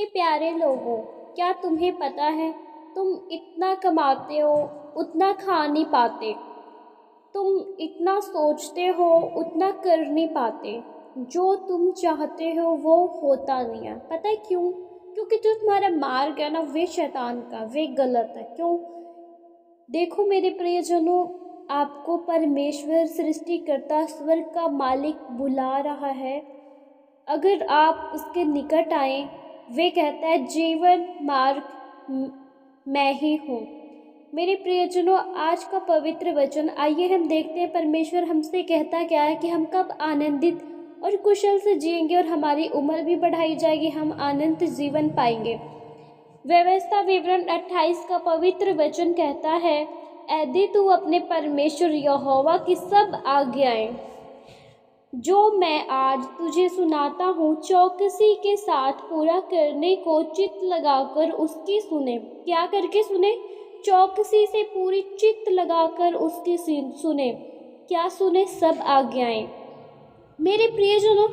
प्यारे लोगों, क्या तुम्हें पता है तुम इतना कमाते हो उतना खा नहीं पाते। तुम इतना सोचते हो उतना कर नहीं पाते। जो तुम चाहते हो वो होता नहीं है। पता है क्यों? क्योंकि जो तुम्हारा मार्ग है ना, वे शैतान का, वे गलत है। क्यों? देखो मेरे प्रियजनों, आपको परमेश्वर सृष्टिकर्ता स्वर्ग का मालिक बुला रहा है। अगर आप उसके निकट आए, वे कहता है जीवन मार्ग मैं ही हूँ। मेरे प्रियजनों, आज का पवित्र वचन आइए हम देखते हैं परमेश्वर हमसे कहता क्या है कि हम कब आनंदित और कुशल से जिएंगे और हमारी उम्र भी बढ़ाई जाएगी, हम आनंद जीवन पाएंगे। व्यवस्था विवरण 28 का पवित्र वचन कहता है, यदि तू अपने परमेश्वर यहोवा की सब आज्ञाएं जो मैं आज तुझे सुनाता हूँ चौकसी के साथ पूरा करने को चित्त लगाकर उसकी सुने। क्या करके सुने? चौकसी से पूरी चित्त लगाकर उसकी सुने। क्या सुने? सब आज्ञाएं। मेरे प्रियजनों,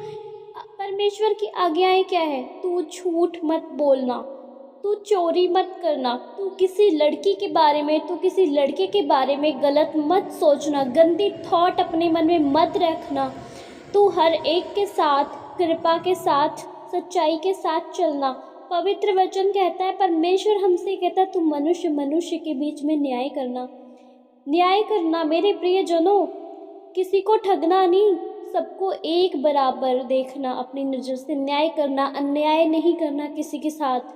परमेश्वर की आज्ञाएं क्या है? तू झूठ मत बोलना, तू चोरी मत करना, तू किसी लड़की के बारे में, तू किसी लड़के के बारे में गलत मत सोचना, गंदी थॉट अपने मन में मत रखना। तू हर एक के साथ कृपा के साथ सच्चाई के साथ चलना। पवित्र वचन कहता है, परमेश्वर हमसे कहता है, तू मनुष्य के बीच में न्याय करना। न्याय करना मेरे प्रियजनों, किसी को ठगना नहीं, सबको एक बराबर देखना, अपनी नज़र से न्याय करना, अन्याय नहीं करना किसी के साथ।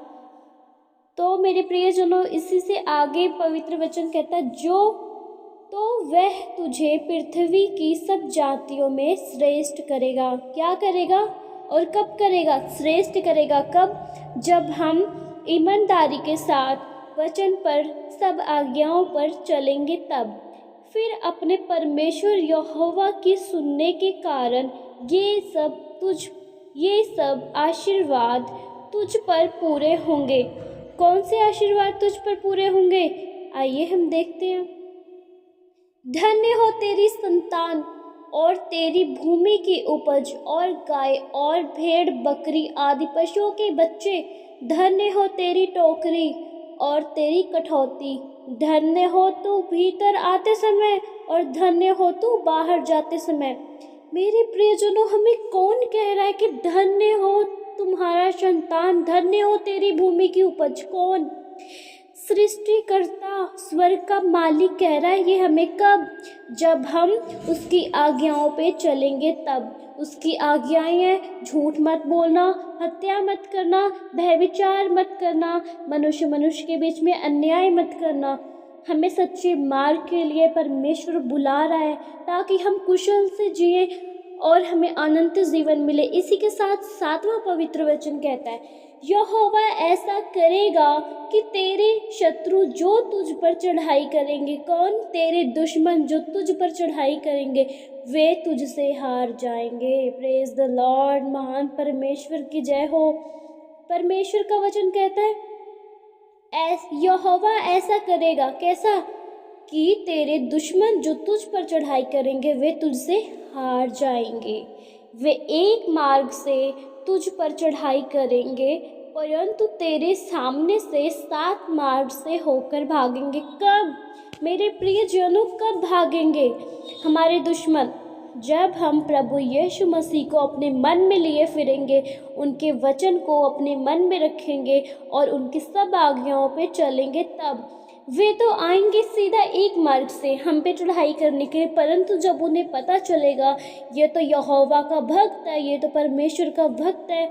तो मेरे प्रियजनों, इसी से आगे पवित्र वचन कहता है, तो वह तुझे पृथ्वी की सब जातियों में श्रेष्ठ करेगा। क्या करेगा और कब करेगा? श्रेष्ठ करेगा। कब? जब हम ईमानदारी के साथ वचन पर, सब आज्ञाओं पर चलेंगे तब। फिर अपने परमेश्वर यहोवा की सुनने के कारण ये सब आशीर्वाद तुझ पर पूरे होंगे। कौन से आशीर्वाद तुझ पर पूरे होंगे? आइए हम देखते हैं। धन्य हो तेरी संतान और तेरी भूमि की उपज और गाय और भेड़ बकरी आदि पशुओं के बच्चे। धन्य हो तेरी टोकरी और तेरी कठौती। धन्य हो तू भीतर आते समय और धन्य हो तू बाहर जाते समय। मेरे प्रियजनों, हमें कौन कह रहा है कि धन्य हो तुम्हारा संतान, धन्य हो तेरी भूमि की उपज? कौन? सृष्टिकर्ता स्वर्ग का मालिक कह रहा है ये हमें। कब? जब हम उसकी आज्ञाओं पे चलेंगे तब। उसकी आज्ञाएं हैं, झूठ मत बोलना, हत्या मत करना, व्यभिचार मत करना, मनुष्य के बीच में अन्याय मत करना। हमें सच्चे मार्ग के लिए परमेश्वर बुला रहा है ताकि हम कुशल से जिए और हमें अनंत जीवन मिले। इसी के साथ 7वां पवित्र वचन कहता है, यहोवा ऐसा करेगा कि तेरे शत्रु जो तुझ पर चढ़ाई करेंगे, कौन? तेरे दुश्मन जो तुझ पर चढ़ाई करेंगे, वे तुझसे हार जाएंगे। Praise the Lord. महान परमेश्वर की जय हो। परमेश्वर का वचन कहता है, यहोवा ऐसा करेगा। कैसा? कि तेरे दुश्मन जो तुझ पर चढ़ाई करेंगे वे तुझसे हार जाएंगे। वे एक मार्ग से तुझ पर चढ़ाई करेंगे परंतु तेरे सामने से 7 मार्ग से होकर भागेंगे। कब? मेरे प्रियजनों, कब भागेंगे हमारे दुश्मन? जब हम प्रभु यीशु मसीह को अपने मन में लिए फिरेंगे, उनके वचन को अपने मन में रखेंगे और उनकी सब आज्ञाओं पे चलेंगे तब। वे तो आएंगे सीधा एक मार्ग से हम पे चढ़ाई करने के लिए, परंतु जब उन्हें पता चलेगा ये तो यहोवा का भक्त है, ये तो परमेश्वर का भक्त है,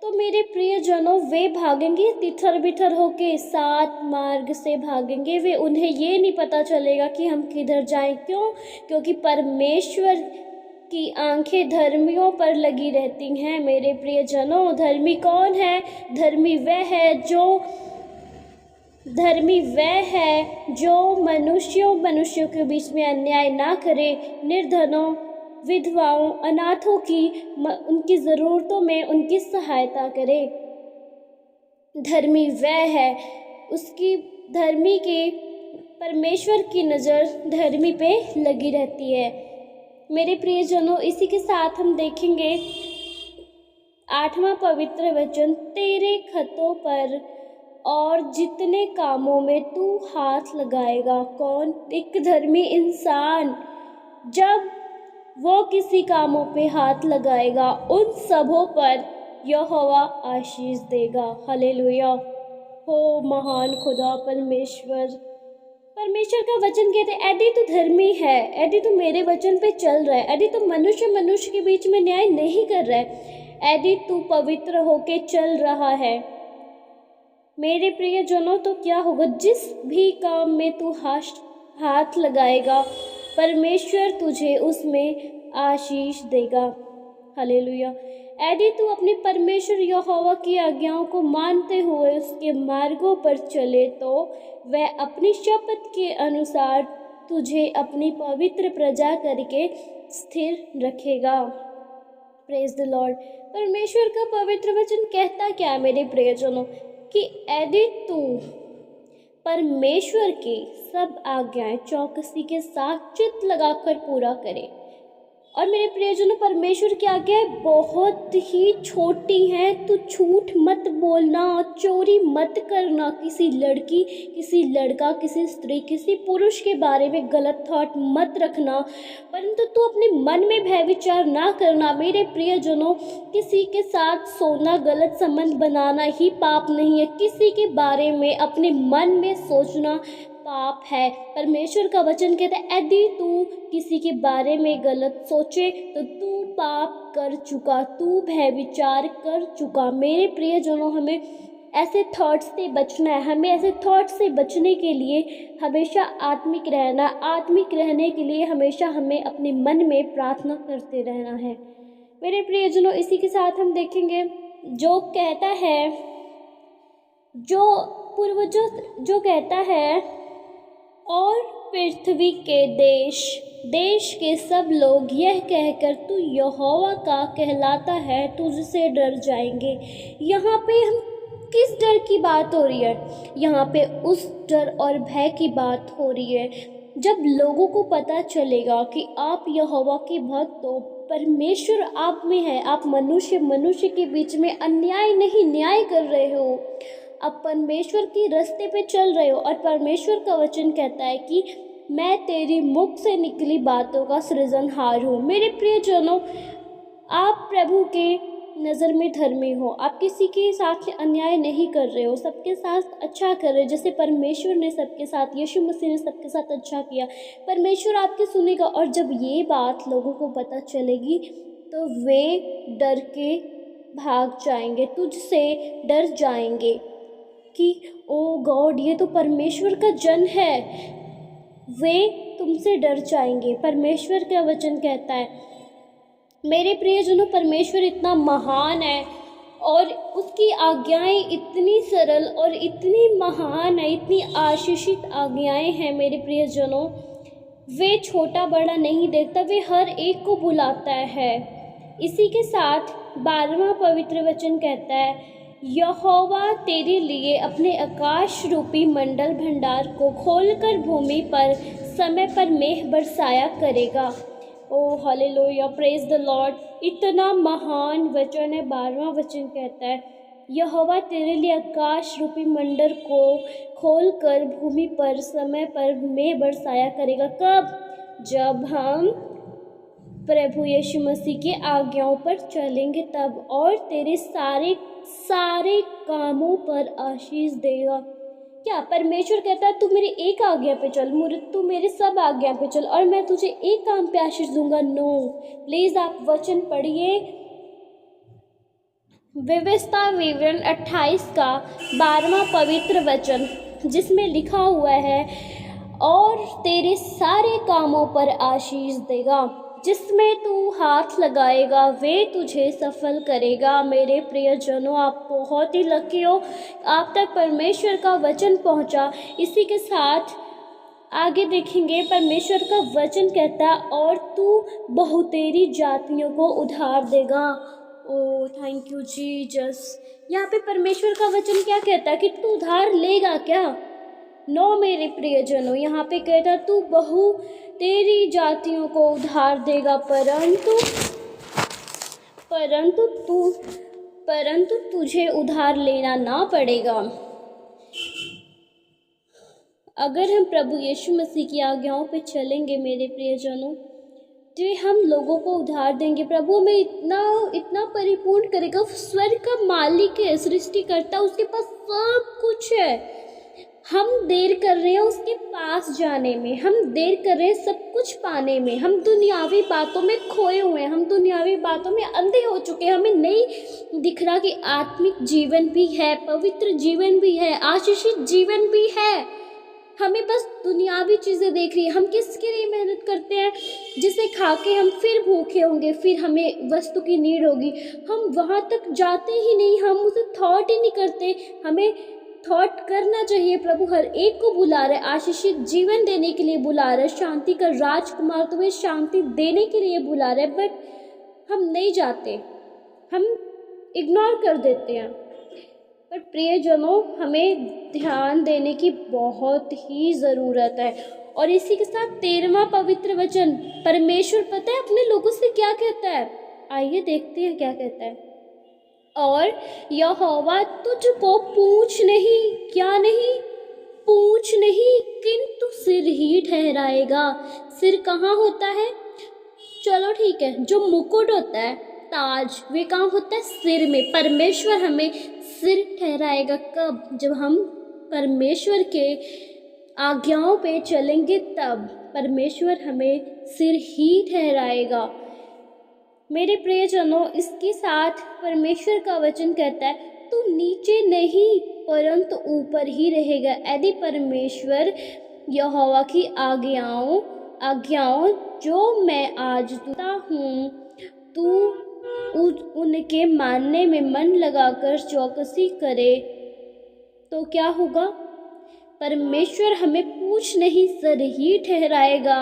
तो मेरे प्रियजनों वे भागेंगे तितर बितर होके 7 मार्ग से भागेंगे। वे उन्हें ये नहीं पता चलेगा कि हम किधर जाएं। क्यों? क्योंकि परमेश्वर की आंखें धर्मियों पर लगी रहती हैं। मेरे प्रियजनों, धर्मी कौन है? धर्मी वह है जो मनुष्यों के बीच में अन्याय ना करे, निर्धनों, विधवाओं, अनाथों की उनकी ज़रूरतों में उनकी सहायता करे। धर्मी वह है, उसकी धर्मी के परमेश्वर की नज़र धर्मी पे लगी रहती है। मेरे प्रियजनों, इसी के साथ हम देखेंगे 8वां पवित्र वचन, तेरे खतों पर और जितने कामों में तू हाथ लगाएगा। कौन? एक धर्मी इंसान जब वो किसी कामों पे हाथ लगाएगा, उन सबों पर यहोवा आशीष देगा। हालेलुया। हो महान खुदा परमेश्वर। परमेश्वर का वचन कहते हैं, यदि तू धर्मी है, यदि तू मेरे वचन पे चल रहा है, यदि तू मनुष्य के बीच में न्याय नहीं कर रहा है, यदि तू पवित्र होके चल रहा है, मेरे प्रियजनों, तो क्या होगा? जिस भी काम में तू हाथ लगाएगा, परमेश्वर तुझे उसमें आशीष देगा। हालेलुया। यदि तू अपने परमेश्वर यहोवा की आज्ञाओं को मानते हुए उसके मार्गों पर चले, तो वह अपनी शपथ के अनुसार तुझे अपनी पवित्र प्रजा करके स्थिर रखेगा। Praise the Lord. परमेश्वर का पवित्र वचन कहता क्या है मेरे प्रियजनों? कि यदि तू परमेश्वर की सब आज्ञाएं चौकसी के साथ चित्त लगाकर पूरा करे, और मेरे प्रियजनों, परमेश्वर की आज्ञाएं बहुत ही छोटी हैं। तू झूठ मत बोलना, चोरी मत करना, किसी लड़की, किसी लड़का, किसी स्त्री, किसी पुरुष के बारे में गलत थॉट मत रखना, परंतु तू अपने मन में भय विचार ना करना। मेरे प्रियजनों, किसी के साथ सोना, गलत संबंध बनाना ही पाप नहीं है। किसी के बारे में अपने मन में सोचना पाप है। परमेश्वर का वचन कहता है, यदि तू किसी के बारे में गलत सोचे तो तू पाप कर चुका, तू भय विचार कर चुका। मेरे प्रियजनों, हमें ऐसे थॉट्स से बचना है। हमें ऐसे थॉट्स से बचने के लिए हमेशा आत्मिक रहना, आत्मिक रहने के लिए हमेशा हमें अपने मन में प्रार्थना करते रहना है। मेरे प्रियजनों, इसी के साथ हम देखेंगे जो कहता है, जो पूर्वजों जो कहता है, और पृथ्वी के देश के सब लोग यह कहकर तू यहोवा का कहलाता है, तुझसे डर जाएंगे। यहाँ पे हम किस डर की बात हो रही है? यहाँ पे उस डर और भय की बात हो रही है जब लोगों को पता चलेगा कि आप यहोवा के भक्त हो, परमेश्वर आप में है, आप मनुष्य के बीच में अन्याय नहीं, न्याय कर रहे हो, आप परमेश्वर के रास्ते पे चल रहे हो। और परमेश्वर का वचन कहता है कि मैं तेरी मुख से निकली बातों का सृजनहार हूँ। मेरे प्रियजनों, आप प्रभु के नज़र में धर्मी हो, आप किसी के साथ अन्याय नहीं कर रहे हो, सबके साथ अच्छा कर रहे हो, जैसे परमेश्वर ने सबके साथ, यीशु मसीह ने सबके साथ अच्छा किया। परमेश्वर आपकी सुनेगा, और जब ये बात लोगों को पता चलेगी तो वे डर के भाग जाएंगे, तुझसे डर जाएंगे कि ओ गॉड, ये तो परमेश्वर का जन है। वे तुमसे डर जाएंगे। परमेश्वर का वचन कहता है, मेरे प्रियजनों, परमेश्वर इतना महान है और उसकी आज्ञाएं इतनी सरल और इतनी महान है, इतनी आशीषित आज्ञाएं हैं। मेरे प्रियजनों, वे छोटा बड़ा नहीं देखता, वे हर एक को बुलाता है। इसी के साथ 12वां पवित्र वचन कहता है, यहोवा तेरे लिए अपने आकाश रूपी मंडल भंडार को खोलकर भूमि पर समय पर मेघ बरसाया करेगा। ओ हालेलुया, प्रेज द लॉर्ड। इतना महान वचन है। 12वां वचन कहता है, यहोवा तेरे लिए आकाश रूपी मंडल को खोलकर भूमि पर समय पर मेघ बरसाया करेगा। कब? जब हम प्रभु यीशु मसीह के आज्ञाओं पर चलेंगे तब, और तेरे सारे कामों पर आशीष देगा। क्या परमेश्वर कहता है, तू मेरी एक आज्ञा पे चल, तू मेरे सब आज्ञा पे चल और मैं तुझे एक काम पे आशीष दूंगा? नो। प्लीज आप वचन पढ़िए, व्यवस्था विवरण 28 का 12वां पवित्र वचन, जिसमें लिखा हुआ है, और तेरे सारे कामों पर आशीष देगा, जिसमें तू हाथ लगाएगा वे तुझे सफल करेगा। मेरे प्रियजनों, आप बहुत ही लकी हो, आप तक परमेश्वर का वचन पहुंचा। इसी के साथ आगे देखेंगे, परमेश्वर का वचन कहता है, और तू बहुतेरी जातियों को उधार देगा। ओ थैंक यू जीसस। यहाँ पे परमेश्वर का वचन क्या कहता है कि तू उधार लेगा क्या? नो मेरे प्रियजनों, यहाँ पे कहता तू तेरी जातियों को उधार देगा, परंतु तू परंतु तुझे उधार लेना ना पड़ेगा। अगर हम प्रभु यीशु मसीह की आज्ञाओं पे चलेंगे मेरे प्रियजनों, तो हम लोगों को उधार देंगे। प्रभु हमें इतना इतना परिपूर्ण करेगा। स्वर्ग का मालिक है, सृष्टिकर्ता, उसके पास सब कुछ है। हम देर कर रहे हैं उसके पास जाने में, हम देर कर रहे हैं सब कुछ पाने में। हम दुनियावी बातों में खोए हुए हैं, हम दुनियावी बातों में अंधे हो चुके हैं। हमें नहीं दिख रहा कि आत्मिक जीवन भी है, पवित्र जीवन भी है, आशीषित जीवन भी है। हमें बस दुनियावी चीज़ें देख रही है। हम किसके लिए मेहनत करते हैं? जिसे खा के हम फिर भूखे होंगे, फिर हमें वस्तु की नीड होगी। हम वहाँ तक जाते ही नहीं, हम उसे थॉट ही नहीं करते। हमें थॉट करना चाहिए। प्रभु हर एक को बुला रहे, आशीषित जीवन देने के लिए बुला रहे, शांति का राजकुमार तुम्हें शांति देने के लिए बुला रहे, बट हम नहीं जाते, हम इग्नोर कर देते हैं। पर प्रियजनों, हमें ध्यान देने की बहुत ही ज़रूरत है। और इसी के साथ 13वां पवित्र वचन, परमेश्वर पता है अपने लोगों से क्या कहता है? आइए देखते हैं क्या कहता है। और यहोवा तुझको पूछ नहीं, क्या नहीं? पूछ नहीं, किंतु सिर ही ठहराएगा। सिर कहाँ होता है? चलो ठीक है, जो मुकुट होता है, ताज, वे कहाँ होता है? सिर में। परमेश्वर हमें सिर ठहराएगा कब? जब हम परमेश्वर के आज्ञाओं पे चलेंगे, तब परमेश्वर हमें सिर ही ठहराएगा। मेरे प्रियजनों, इसके साथ परमेश्वर का वचन कहता है, तू नीचे नहीं परंतु ऊपर ही रहेगा। यदि परमेश्वर यहोवा की आज्ञाओं जो मैं आज देता हूँ, तू उनके मानने में मन लगाकर चौकसी करे, तो क्या होगा? परमेश्वर हमें पूछ नहीं, सिर ही ठहराएगा।